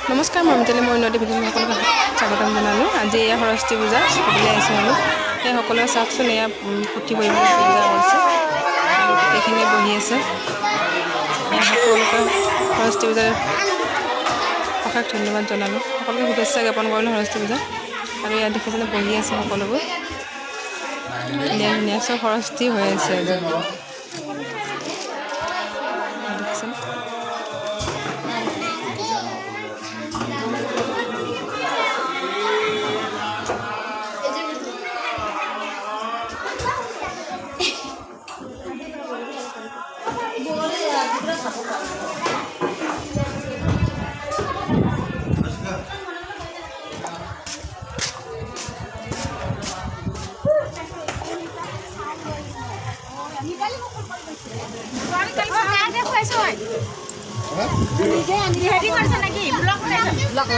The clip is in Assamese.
নমস্কাৰ মৰমতেলে মই নদী ভিডিঅ' সকলোকে স্বাগতম জনালোঁ। আজি এয়া সৰস্বতী পূজা চাবলৈ আহিছোঁ আমি। সেই সকলোৱে চাওকচোন, এয়া পুথি পঢ়িবলৈ পূজা কৰিছে, গোটেইখিনি বহি আছে। সকলোকে সৰস্বতী পূজাৰ অশেষ ধন্যবাদ জনালোঁ, সকলোকে শুভেচ্ছা জ্ঞাপন কৰিলোঁ সৰস্বতী পূজা। আৰু ইয়াত দেখিছেনে বহি আছে সকলোবোৰ, ধুনীয়া ধুনীয়া চব সৰস্বতী হৈ আছে আজি। দেখিছেনে?